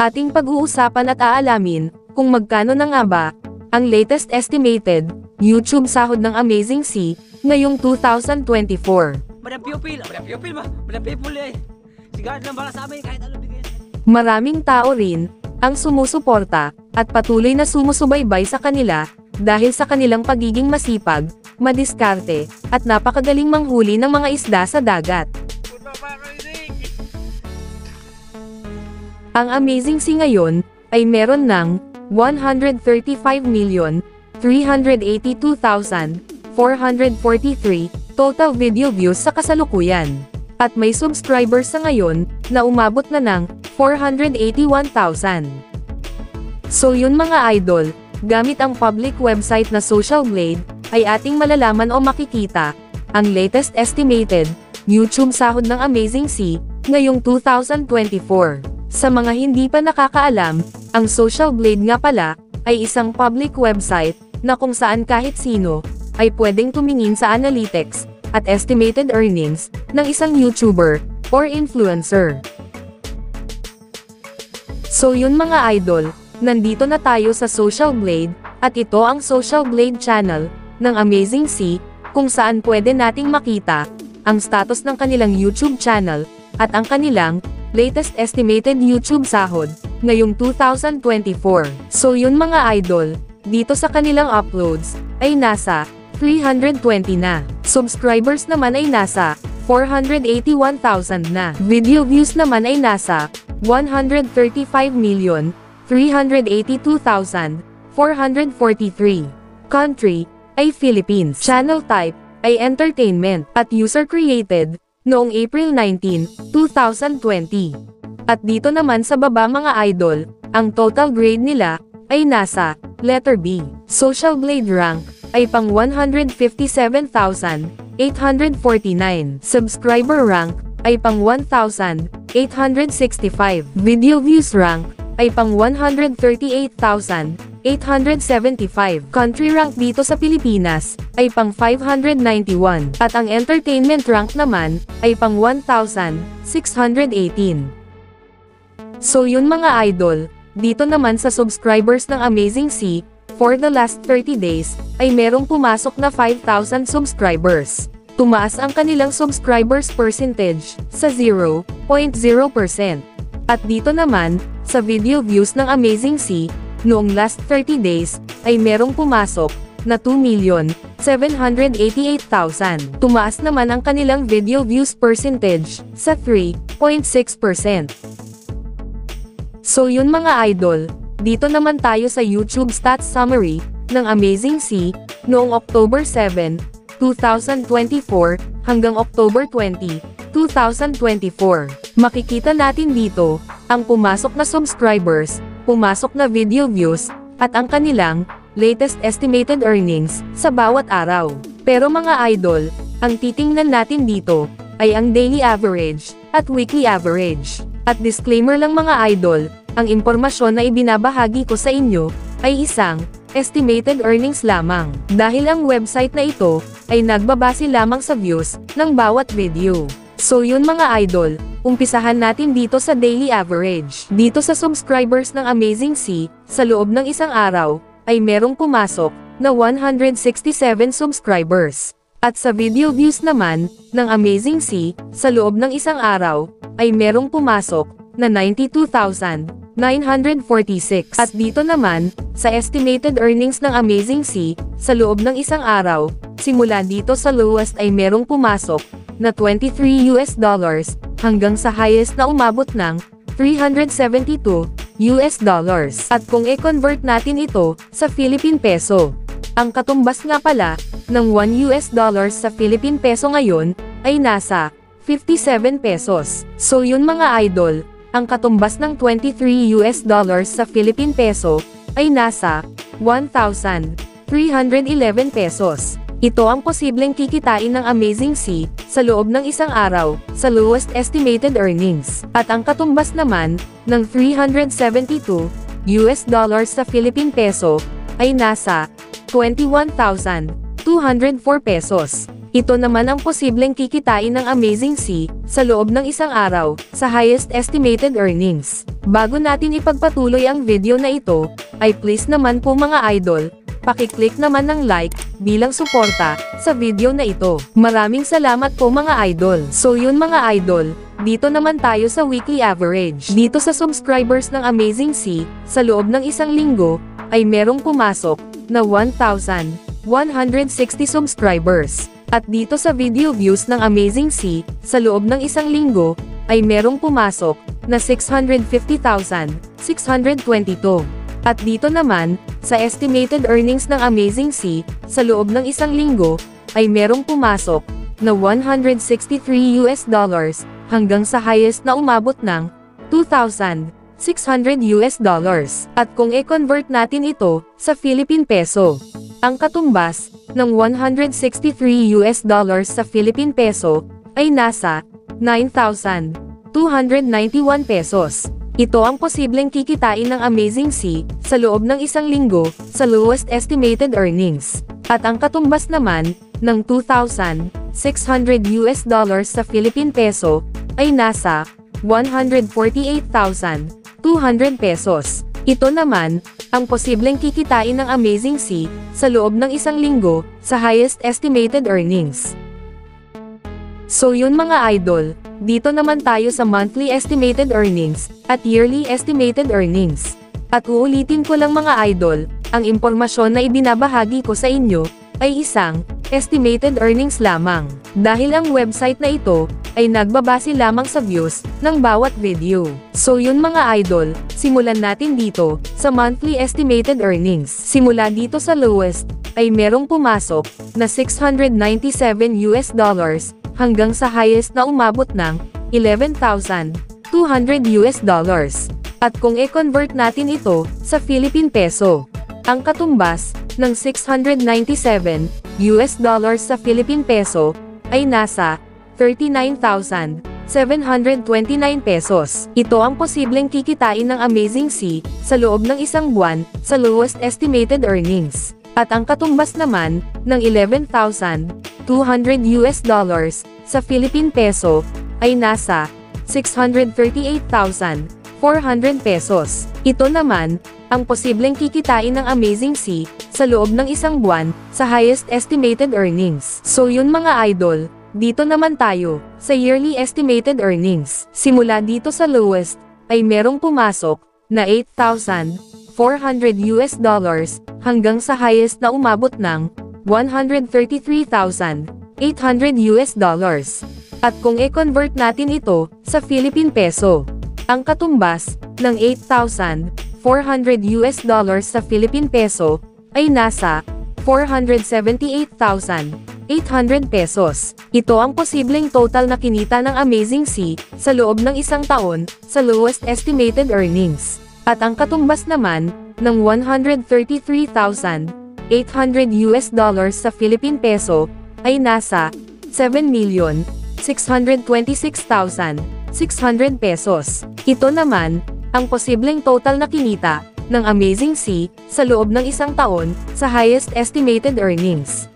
Ating pag-uusapan at aalamin kung magkano na nga ba ang latest estimated YouTube sahod ng Amazing C ngayong 2024. Madam Pupil ba? Madam Pupil eh. Sigard lang para sa amin kahit ano bigay. Maraming tao rin ang sumusuporta at patuloy na sumusubaybay sa kanila dahil sa kanilang pagiging masipag, madiskarte, at napakagaling manghuli ng mga isda sa dagat. Ang Amazing C ngayon ay meron ng 135,382,443 total video views sa kasalukuyan. At may subscribers sa ngayon na umabot na ng 481,000. So yun mga idol, gamit ang public website na Social Blade, ay ating malalaman o makikita ang latest estimated YouTube sahod ng Amazing C ngayong 2024. Sa mga hindi pa nakakaalam, ang Social Blade nga pala ay isang public website na kung saan kahit sino ay pwedeng tumingin sa analytics at estimated earnings ng isang YouTuber or influencer. So yun mga idol, nandito na tayo sa Social Blade, at ito ang Social Blade channel ng Amazing C, kung saan pwede nating makita ang status ng kanilang YouTube channel at ang kanilang latest estimated YouTube sahod ngayong 2024. So yun mga idol, dito sa kanilang uploads ay nasa 320 na. Subscribers naman ay nasa 481,000 na. Video views naman ay nasa 135,382,443. Country ay Philippines. Channel type ay entertainment at user created noong April 19, 2020. At dito naman sa baba mga idol, ang total grade nila ay nasa letter B. Social Blade rank ay pang 157,849. Subscriber rank ay pang 1,865. Video views rank ay pang 138,875. Country rank dito sa Pilipinas ay pang 591. At ang entertainment rank naman ay pang 1,618. So yun mga idol, dito naman sa subscribers ng Amazing C, for the last 30 days, ay merong pumasok na 5,000 subscribers. Tumaas ang kanilang subscribers percentage sa 0.0%. At dito naman, sa video views ng Amazing C, noong last 30 days, ay merong pumasok na 2,788,000. Tumaas naman ang kanilang video views percentage sa 3.6%. So yun mga idol, dito naman tayo sa YouTube stats summary ng Amazing C noong October 7, 2024 hanggang October 20, 2024. Makikita natin dito ang pumasok na subscribers, pumasok na video views, at ang kanilang latest estimated earnings sa bawat araw. Pero mga idol, ang titingnan natin dito ay ang daily average at weekly average. At disclaimer lang mga idol, ang impormasyon na ibinabahagi ko sa inyo ay isang estimated earnings lamang, dahil ang website na ito ay nagbabase lamang sa views ng bawat video. So yun mga idol, umpisahan natin dito sa daily average. Dito sa subscribers ng Amazing C, sa loob ng isang araw, ay merong pumasok na 167 subscribers. At sa video views naman ng Amazing C, sa loob ng isang araw, ay merong pumasok na 92,946. At dito naman, sa estimated earnings ng Amazing C, sa loob ng isang araw, simula dito sa lowest ay merong pumasok na $23 hanggang sa highest na umabot ng $372. At kung i-convert natin ito sa Philippine Peso, ang katumbas nga pala ng $1 sa Philippine Peso ngayon ay nasa 57 pesos. So yun mga idol, ang katumbas ng $23 sa Philippine Peso ay nasa 1,311 pesos. Ito ang posibleng kikitain ng Amazing C sa loob ng isang araw sa lowest estimated earnings. At ang katumbas naman ng $372 sa Philippine Peso ay nasa 21,204 pesos. Ito naman ang posibleng kikitain ng Amazing C sa loob ng isang araw sa highest estimated earnings. Bago natin ipagpatuloy ang video na ito, ay please naman po mga idol, paki-click naman ng like, bilang suporta, sa video na ito. Maraming salamat po mga idol. So yun mga idol, dito naman tayo sa weekly average. Dito sa subscribers ng Amazing Sea, sa loob ng isang linggo, ay merong pumasok, na 1,160 subscribers. At dito sa video views ng Amazing Sea, sa loob ng isang linggo, ay merong pumasok, na 650,622. At dito naman, sa estimated earnings ng Amazing Sea, sa loob ng isang linggo, ay merong pumasok, na $163 hanggang sa highest na umabot ng $2,600. At kung i-convert natin ito, sa Philippine Peso, ang katumbas, ng $163 sa Philippine Peso, ay nasa 9,291 pesos. Ito ang posibleng kikitain ng Amazing Sea, sa loob ng isang linggo, sa lowest estimated earnings. At ang katumbas naman, ng $2,600 sa Philippine Peso, ay nasa 148,200 pesos. Ito naman, ang posibleng kikitain ng Amazing Sea, sa loob ng isang linggo, sa highest estimated earnings. So yun mga idol, dito naman tayo sa monthly estimated earnings, at yearly estimated earnings. At uulitin ko lang mga idol, ang impormasyon na ibinabahagi ko sa inyo, ay isang estimated earnings lamang. Dahil ang website na ito, ay nagbabase lamang sa views, ng bawat video. So yun mga idol, simulan natin dito, sa monthly estimated earnings. Simula dito sa lowest, ay merong pumasok, na $697 hanggang sa highest na umabot ng $11,200. At kung i-convert natin ito sa Philippine Peso, ang katumbas ng $697 sa Philippine Peso ay nasa 39,729 pesos. Ito ang posibleng kikitain ng Amazing Sea sa loob ng isang buwan sa lowest estimated earnings. At ang katumbas naman ng $11,200 sa Philippine Peso ay nasa 638,400 pesos. Ito naman ang posibleng kikitain ng Amazing Sea sa loob ng isang buwan sa highest estimated earnings. So yun mga idol, dito naman tayo sa yearly estimated earnings. Simula dito sa lowest ay merong pumasok na $8,400 hanggang sa highest na umabot ng $133,800. At kung i-convert natin ito sa Philippine Peso, ang katumbas ng $8,400 sa Philippine Peso ay nasa 478,800 pesos. Ito ang posibleng total na kinita ng Amazing Sea sa loob ng isang taon sa lowest estimated earnings. At ang katumbas naman ng $133,800 sa Philippine Peso ay nasa 7,626,600 pesos. Ito naman ang posibleng total na kinita ng Amazing Sea sa loob ng isang taon sa highest estimated earnings.